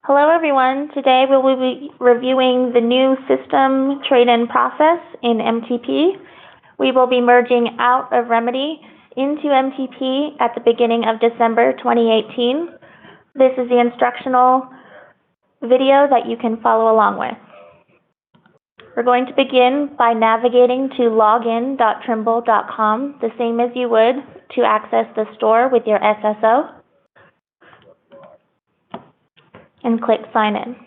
Hello everyone. Today we will be reviewing the new system trade-in process in MTP. We will be merging out of Remedy into MTP at the beginning of December 2018. This is the instructional video that you can follow along with. We're going to begin by navigating to login.trimble.com, the same as you would to access the store with your SSO. And click Sign In.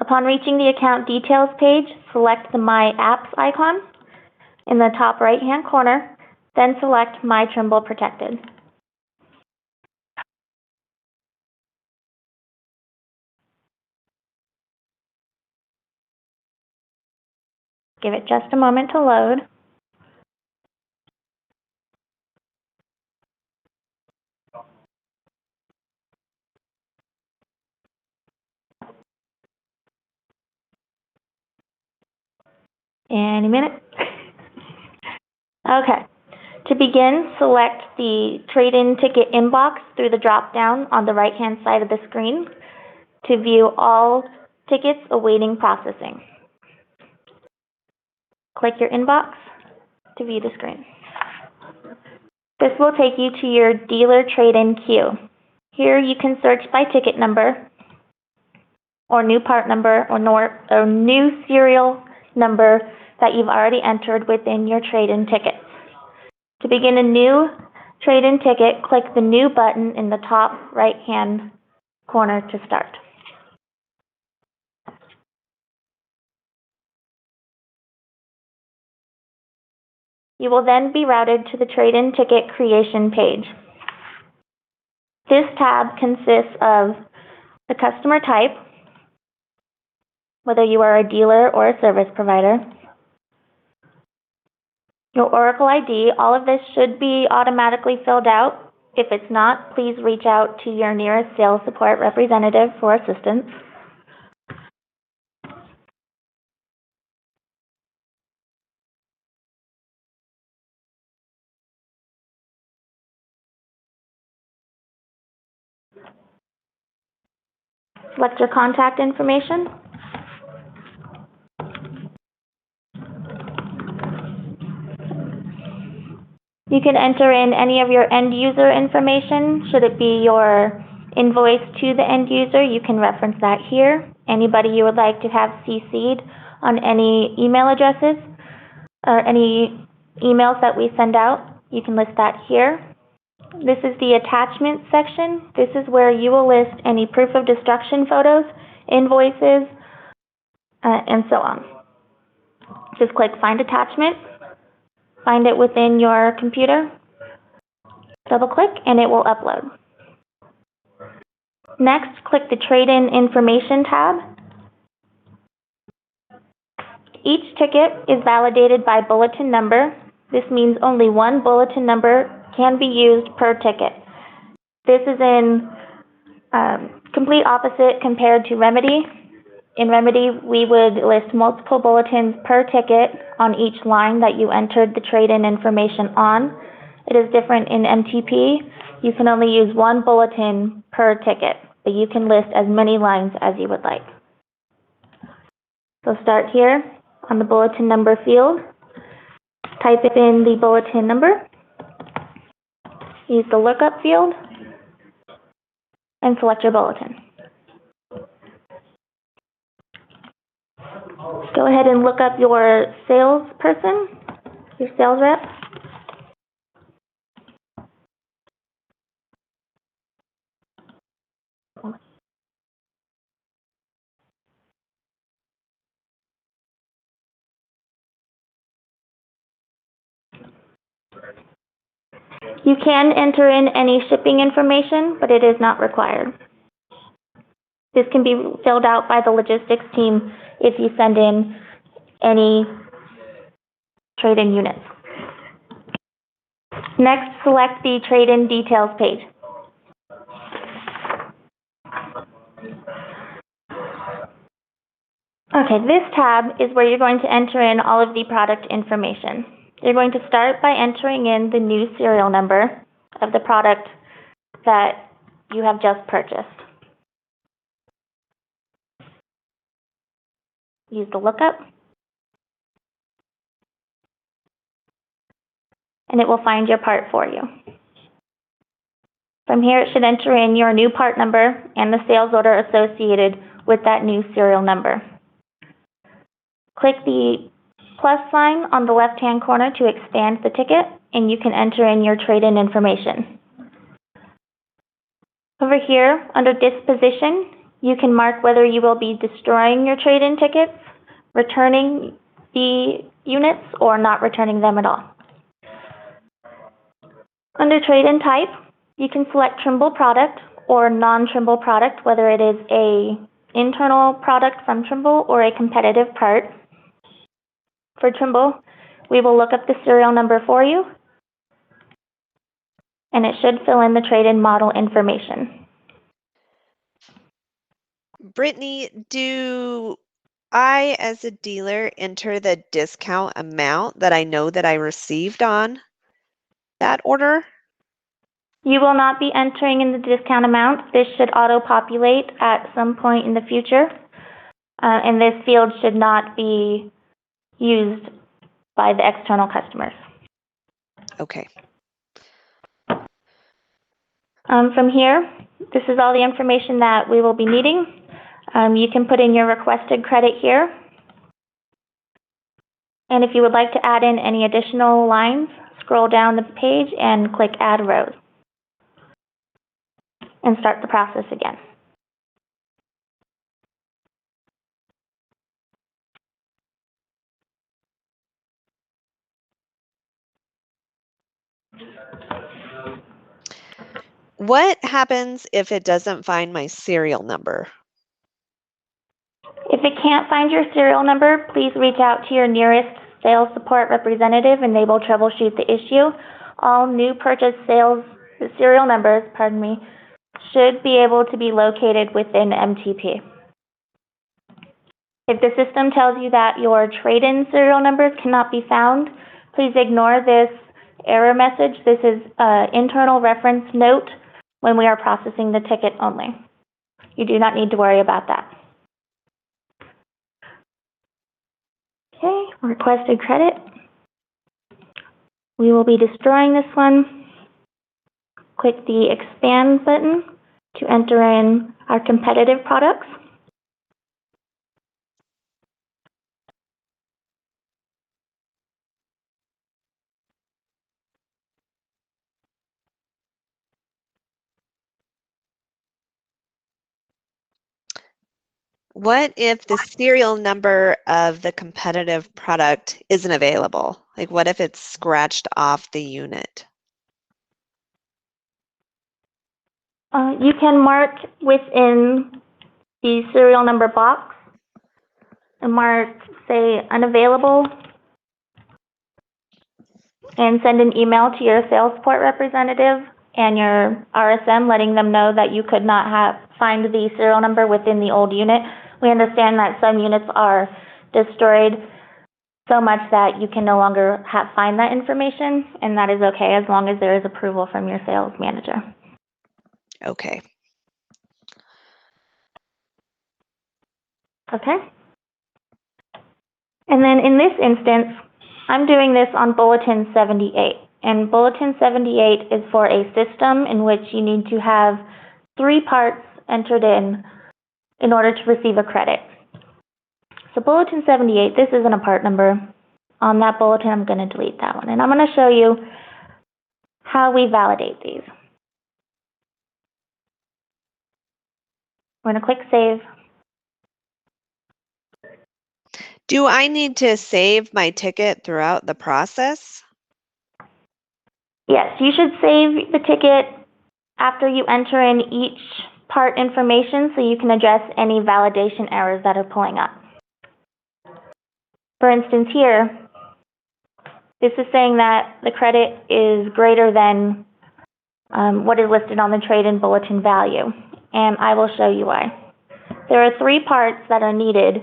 Upon reaching the account details page, select the My Apps icon in the top right-hand corner, then select My Trimble Protected. Give it just a moment to load. Any minute. Okay. To begin, select the trade-in ticket inbox through the drop-down on the right-hand side of the screen to view all tickets awaiting processing. Click your inbox to view the screen. This will take you to your dealer trade-in queue. Here you can search by ticket number, or new part number, or new serial number that you've already entered within your trade-in ticket. To begin a new trade-in ticket, click the New button in the top right-hand corner to start. You will then be routed to the trade-in ticket creation page. This tab consists of the customer type, whether you are a dealer or a service provider, your Oracle ID. All of this should be automatically filled out. If it's not, please reach out to your nearest sales support representative for assistance. Select your contact information. You can enter in any of your end user information. Should it be your invoice to the end user, you can reference that here. Anybody you would like to have CC'd on any email addresses or any emails that we send out, you can list that here. This is the attachment section. This is where you will list any proof of destruction photos, invoices, and so on. Just click Find Attachment. Find it within your computer, double click, and it will upload. Next, click the Trade-in Information tab. Each ticket is validated by bulletin number. This means only one bulletin number can be used per ticket. This is in complete opposite compared to Remedy. In Remedy, we would list multiple bulletins per ticket on each line that you entered the trade-in information on. It is different in MTP. You can only use one bulletin per ticket, but you can list as many lines as you would like. So start here on the bulletin number field. Type in the bulletin number. Use the lookup field and select your bulletin. Go ahead and look up your salesperson, your sales rep. You can enter in any shipping information, but it is not required. This can be filled out by the logistics team if you send in any trade-in units. Next, select the trade-in details page. Okay, this tab is where you're going to enter in all of the product information. You're going to start by entering in the new serial number of the product that you have just purchased. Use the lookup, and it will find your part for you. From here, it should enter in your new part number and the sales order associated with that new serial number. Click the plus sign on the left-hand corner to expand the ticket, and you can enter in your trade-in information. Over here, under disposition, you can mark whether you will be destroying your trade-in tickets, returning the units, or not returning them at all. Under trade-in type, you can select Trimble product or non-Trimble product, whether it is an internal product from Trimble or a competitive part. For Trimble, we will look up the serial number for you, and it should fill in the trade-in model information. Brittany, do I, as a dealer, enter the discount amount that I know that I received on that order? You will not be entering in the discount amount. This should auto-populate at some point in the future, and this field should not be used by the external customers. Okay. From here, this is all the information that we will be needing. You can put in your requested credit here. And if you would like to add in any additional lines, scroll down the page and click Add Rows. And start the process again. What happens if it doesn't find my serial number? If it can't find your serial number, please reach out to your nearest sales support representative and they will troubleshoot the issue. All new purchase sales serial numbers, should be able to be located within MTP. If the system tells you that your trade-in serial numbers cannot be found, please ignore this error message. This is an internal reference note when we are processing the ticket only. You do not need to worry about that. Okay, requested credit. We will be destroying this one. Click the expand button to enter in our competitive products. What if the serial number of the competitive product isn't available? Like, what if it's scratched off the unit? You can mark within the serial number box and mark, say, unavailable, and send an email to your sales support representative and your RSM letting them know that you could not find the serial number within the old unit. We understand that some units are destroyed so much that you can no longer find that information, and that is okay as long as there is approval from your sales manager. Okay. Okay. And then in this instance, I'm doing this on Bulletin 78. And Bulletin 78 is for a system in which you need to have 3 parts entered in order to receive a credit. So Bulletin 78, this isn't a part number. On that bulletin, I'm going to delete that one. And I'm going to show you how we validate these. We're going to click Save. Do I need to save my ticket throughout the process? Yes, you should save the ticket after you enter in each part information so you can address any validation errors that are pulling up. For instance here, this is saying that the credit is greater than what is listed on the trade-in bulletin value, and I will show you why. There are 3 parts that are needed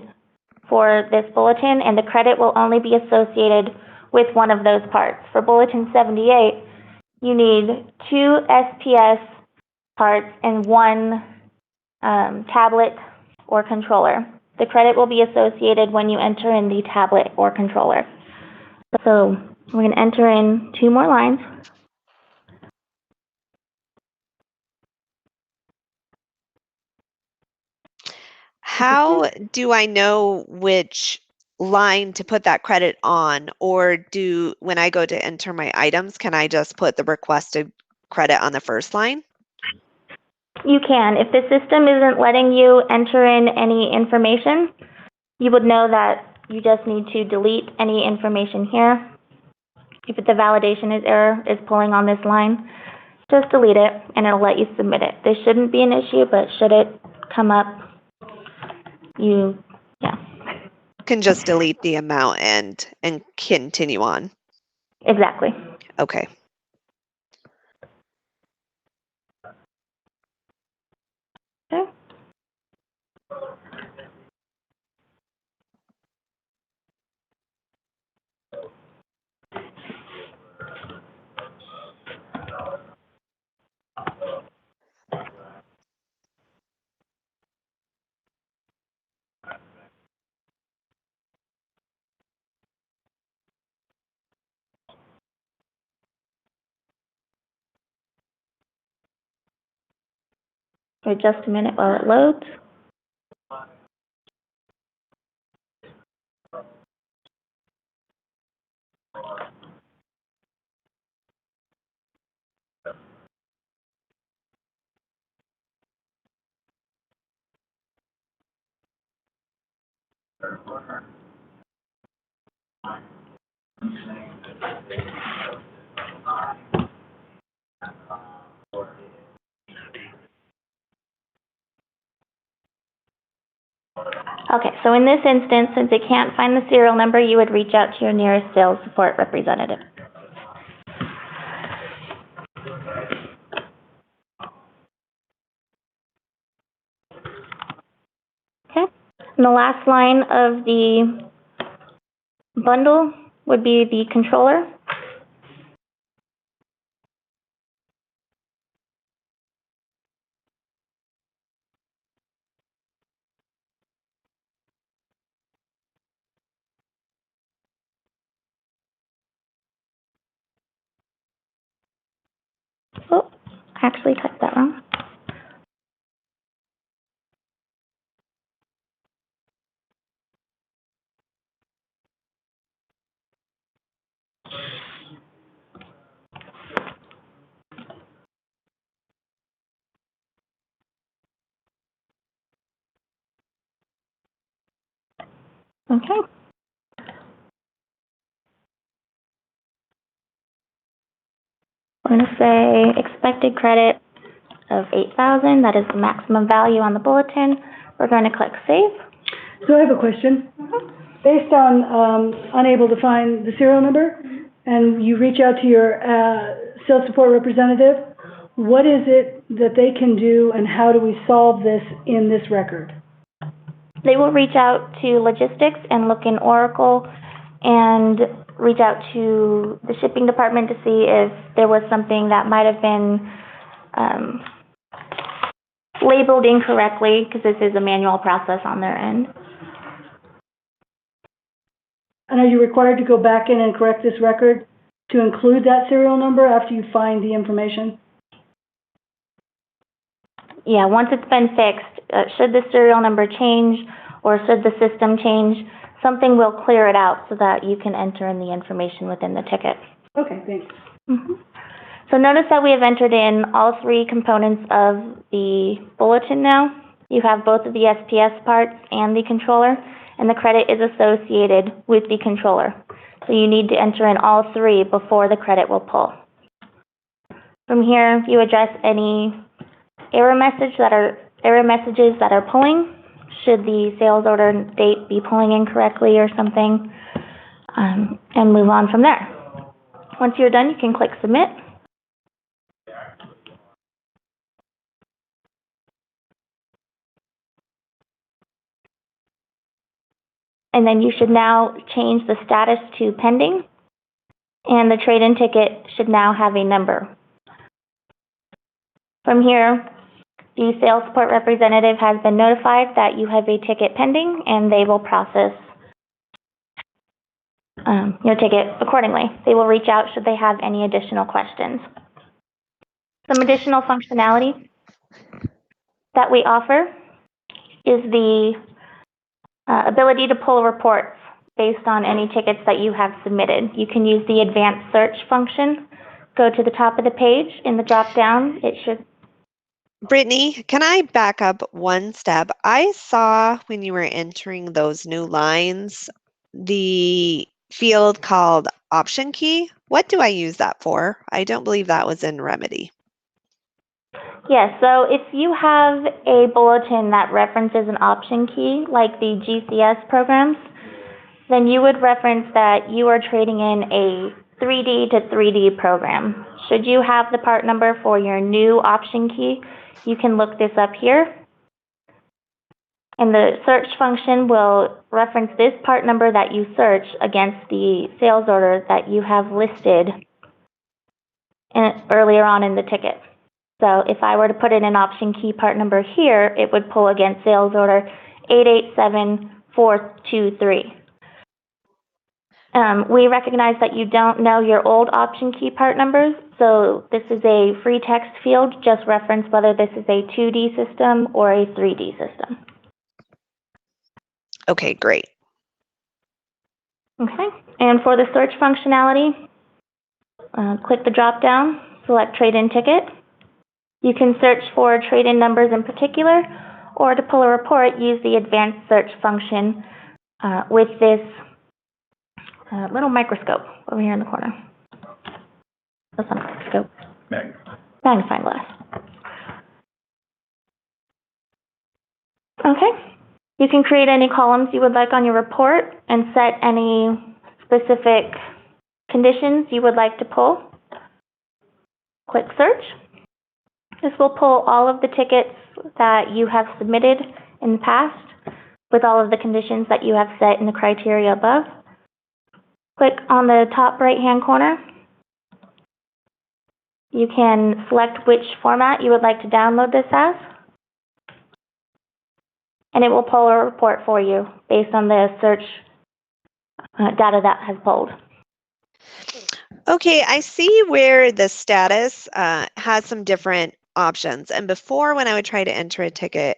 for this bulletin, and the credit will only be associated with one of those parts. For Bulletin 78, you need 2 SPS parts and one tablet or controller. The credit will be associated when you enter in the tablet or controller. So we're going to enter in 2 more lines. How do I know which line to put that credit on? Or when I go to enter my items, can I just put the requested credit on the first line? You can. If the system isn't letting you enter in any information, you would know that you just need to delete any information here. If the validation error is pulling on this line, just delete it and it'll let you submit it. This shouldn't be an issue, but should it come up, Can just delete the amount and continue on. Exactly. Okay. Okay. Wait just a minute while it loads. Okay, so in this instance, since it can't find the serial number, you would reach out to your nearest sales support representative. Okay, and the last line of the bundle would be the controller. Oh, I actually typed that wrong. Okay. We're going to say expected credit of $8,000. That is the maximum value on the bulletin. We're going to click save. So I have a question. Based on unable to find the serial number, and you reach out to your sales support representative, what is it that they can do, and how do we solve this in this record? They will reach out to logistics and look in Oracle and reach out to the shipping department to see if there was something that might have been labeled incorrectly, because this is a manual process on their end. And are you required to go back in and correct this record to include that serial number after you find the information? Yeah, once it's been fixed, should the serial number change or should the system change, something will clear it out so that you can enter in the information within the ticket. Okay, thanks. So notice that we have entered in all 3 components of the bulletin now. You have both of the SPS parts and the controller, and the credit is associated with the controller. So you need to enter in all 3 before the credit will pull. From here, you address any error messages that are pulling. Should the sales order date be pulling incorrectly or something, and move on from there. Once you're done, you can click submit. And then you should now change the status to pending, and the trade-in ticket should now have a number. From here, the sales support representative has been notified that you have a ticket pending, and they will process your ticket accordingly. They will reach out should they have any additional questions. Some additional functionality that we offer is the ability to pull reports based on any tickets that you have submitted. You can use the advanced search function. Go to the top of the page. In the drop-down, it should... Brittany, can I back up one step? I saw when you were entering those new lines, the field called option key. What do I use that for? I don't believe that was in Remedy. Yes, so if you have a bulletin that references an option key, like the GCS programs, then you would reference that you are trading in a 3D to 3D program. Should you have the part number for your new option key, you can look this up here. And the search function will reference this part number that you search against the sales order that you have listed earlier on in the ticket. So if I were to put in an option key part number here, it would pull against sales order 887423. We recognize that you don't know your old option key part numbers, so this is a free text field. Just reference whether this is a 2D system or a 3D system. Okay, great. Okay, and for the search functionality, click the drop-down, select trade-in ticket. You can search for trade-in numbers in particular, or to pull a report, use the advanced search function with this little microscope over here in the corner. That's not a microscope. Magnifying glass. Okay. You can create any columns you would like on your report and set any specific conditions you would like to pull. Click search. This will pull all of the tickets that you have submitted in the past with all of the conditions that you have set in the criteria above. Click on the top right-hand corner. You can select which format you would like to download this as, and it will pull a report for you based on the search data that has pulled. Okay, I see where the status has some different options. And before, when I would try to enter a ticket,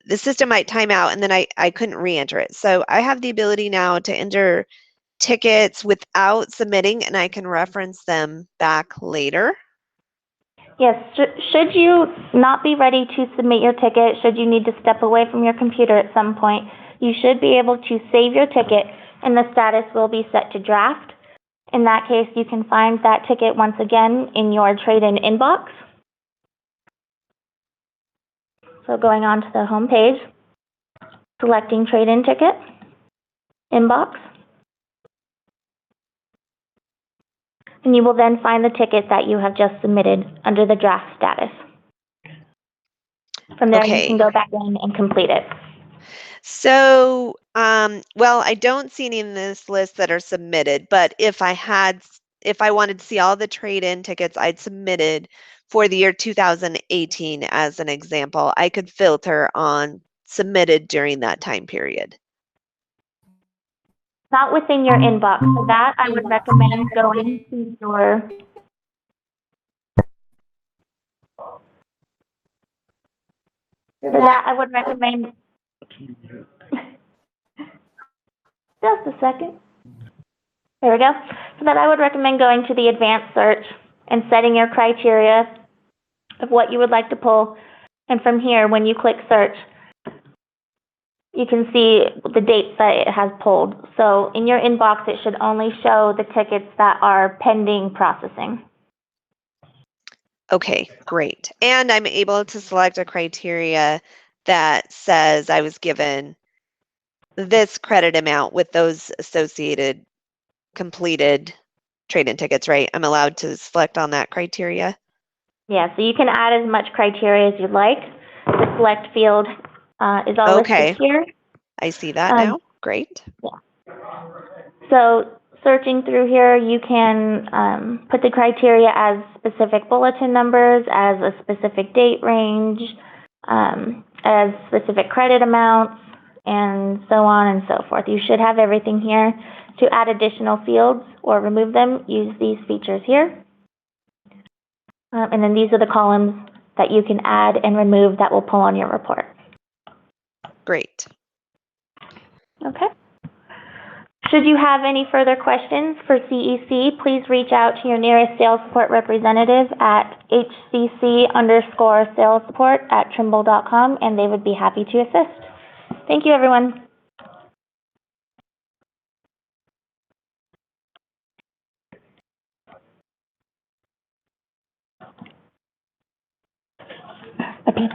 the system might time out and then I couldn't re-enter it. So I have the ability now to enter tickets without submitting, and I can reference them back later. Yes, should you not be ready to submit your ticket, should you need to step away from your computer at some point, you should be able to save your ticket and the status will be set to draft. In that case, you can find that ticket once again in your trade-in inbox. So going on to the home page, selecting trade-in ticket, inbox, and you will then find the ticket that you have just submitted under the draft status. From there, Okay. you can go back in and complete it. So, well, I don't see any in this list that are submitted, but if I wanted to see all the trade-in tickets I'd submitted for the year 2018 as an example, I could filter on submitted during that time period. Not within your inbox. For that, I would recommend going to your just a second. There we go. For that, I would recommend going to the advanced search and setting your criteria of what you would like to pull. And from here, when you click search, you can see the dates that it has pulled. So in your inbox, it should only show the tickets that are pending processing. Okay, great. And I'm able to select a criteria that says I was given this credit amount with those associated completed trade-in tickets, right? I'm allowed to select on that criteria? Yeah, so you can add as much criteria as you'd like. The select field is all Okay. listed here. I see that now. Great. Yeah. So searching through here, you can put the criteria as specific bulletin numbers, as a specific date range, as specific credit amounts, and so on and so forth. You should have everything here. To add additional fields or remove them, use these features here. And then these are the columns that you can add and remove that will pull on your report. Great. Okay. Should you have any further questions for CEC, please reach out to your nearest sales support representative at hcc_salessupport@trimble.com, and they would be happy to assist. Thank you, everyone. Okay.